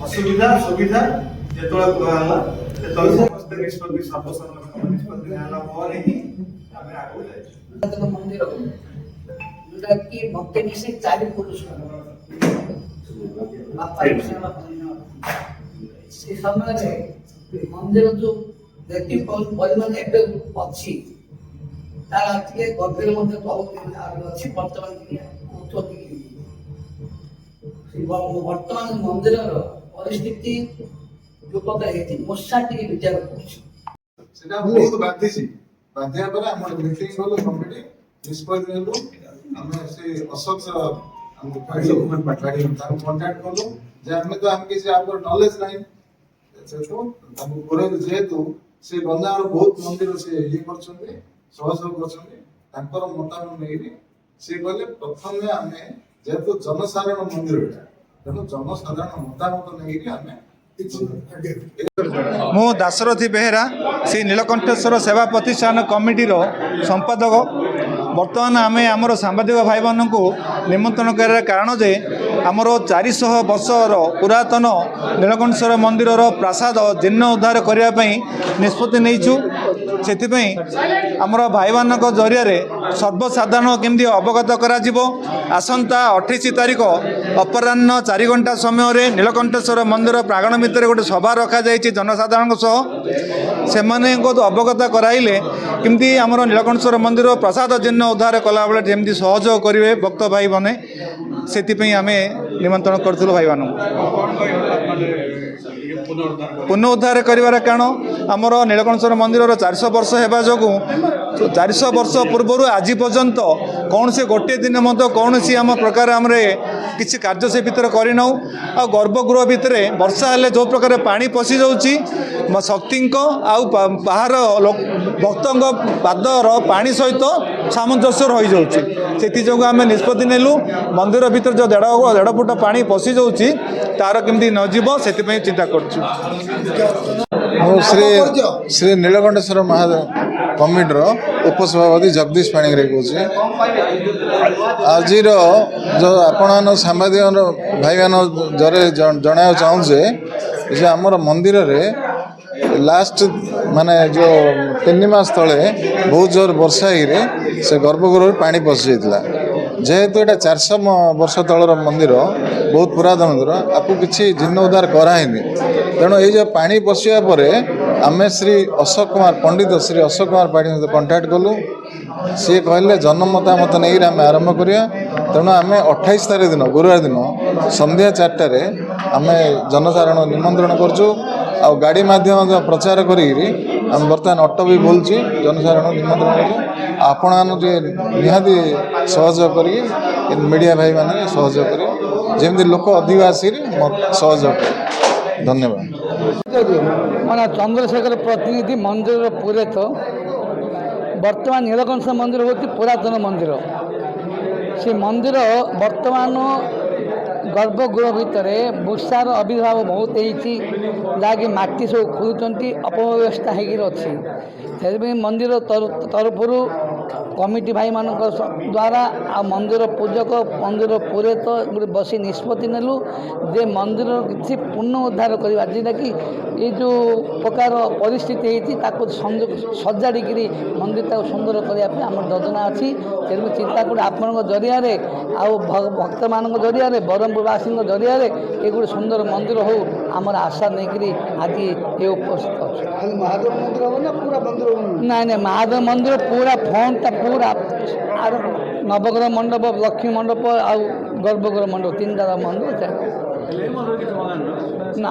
असुविधा सुविधा जो कहला समस्त निष्पत्ति सर्वसम्मत निष्पत्ति आगू जाए मंदिर जोटा कि भक्ति मिसे चारि पुरुष से समय मंदिर जो व्यक्ति परिमाण एवं अच्छी तार टे गभीर अच्छी बर्तमान बर्तमान मंदिर परिस्थिति जो प्रकार मशा टे विचार बहुत बाधिसी बाध्या पर हम मीटिंग होलो कमिटी निष्पत्ति लेलु हम से अशोक सर हम कांटेक्ट करलो जे हम तो हम किसी आप नॉलेज नहीं तो हम पूरे जेतु से गंजाम बहुत मंदिर से ये करछन्ते सहयोग करछन्ते तांकर मतामत नेइरी से कहले प्रथम में हमें जेतु जनसाधारण मंदिर एटा तेणु जनसाधारण मतामत नेइरी हमें मु दाशरथी बेहेरा श्री नीलकंठेश्वर सेवा प्रतिष्ठान कमिटीर संपादक बर्तमान आम आमर सांबादिक भाई मान को निमंत्रण कर कारण जे आमर 400 वर्षर पुरातन नीलकंठेश्वर मंदिर प्रासाद जीर्ण उद्धार करने निष्पत्ति नहीं से आमर भाई मान जरिया सर्वसाधारण केमती अवगत कर आसंता 28 तारिख अपराह्न 4 घंटा समय नीलकंठेश्वर मंदिर प्रांगण भितर गोटे सभा रखा जाइए जनसाधारण से अवगत कराइले केमती आमर नीलकंठेश्वर मंदिर प्रसाद जीर्ण उद्धार कला बेले जमी सहयोग करेंगे भक्त भाई मैंने से आम निमंत्रण करूँ भाई मान पुनरुद्धार कर कारण आमर नीलकंठेश्वर मंदिर 400 वर्ष होगा जो 400 वर्ष पूर्व आज पर्यंत कौन से गोटे दिन मत कौन सी आम प्रकार आम किसी कार्य से भितर करना आ गर्भगृह भितर वर्षा हेले जो प्रकार पानी पशि जाऊँगी शक्ति बाहर भक्तों पादर पानी सहित सामंजस्य रही जाऊँगी से आम निष्पत्ति नेलु मंदिर भितर जो 1.5 फुट पानी पशि जाऊँगी तार केमती नजीब से चिंता कर श्री नीलकंठेश्वर महादेव कमिटर उपसभापति जगदीश पाणिग्राही कहे आज जो आपण सांबादिक भाई मान जरे जन चाहूँचे जे आमर मंदिर रे लास्ट माने जो 3 मास तले बहुत जोर वर्षा से गर्भगृह पानी पशि जाता जेहेतु यहाँ 400 वर्ष तलर मंदिर बहुत पुरातन मंदिर आपको किसी जीर्ण उद्धार कराइनि तेणु ये जो पानी पशिया पर आम श्री अशोक कुमार पंडित श्री अशोक कुमार पाणी कंटाक्ट कलु सी कहले जनमतामत नहीं आम आरंभ करिया तेणु आम 28 तारीख दिन गुरुवार दिन संध्या 4टार आम जनसाधारण निमंत्रण करछु आ गाड़ी माध्यम प्रचार करी आम बर्तमान ऑटो भी बोलची जनसाधारण निमंत्रण कर आपण निहाती सहयोग कर मीडिया भाई मान सहयोग कर जमी लोक अधिक आसिक सहयोग कर धन्यवाद। मन चंद्रशेखर प्रतिनिधि मंदिर पूरे तो वर्तमान नीलकंठेश्वर मंदिर होती पुरातन मंदिर से मंदिर वर्तमान गर्भगृह भितर वर्षार आविर्भाव बहुत होती जहाँकि मटी सब खोलुंट अपव्यवस्था होगी मंदिर तरफ कमिटी भाई मान द्वारा आ मंदिर पूजक मंदिर पूरे तो बसी निष्पत्ति नेलु जे मंदिर किसी पुनरुद्धार करवा जोटा कि ये जो प्रकार परिस्थिति होती सजाड़ी मंदिर सुंदर करने आम योजना अच्छी तेणु चिंता कर आपण जरिया भक्त मान जरिया ब्रह्मपुरवासी जरिया ये गोटे सुंदर मंदिर हो आमर आशा नहीं आज ये उपस्थित महादेव मंदिर हम ना पूरा मंदिर ना महादेव मंदिर पूरा फ्रंट पूरा नवग्रह मंडप लक्ष्मी मंडप आ गर्भगृह मंडप 3 मंदिर ना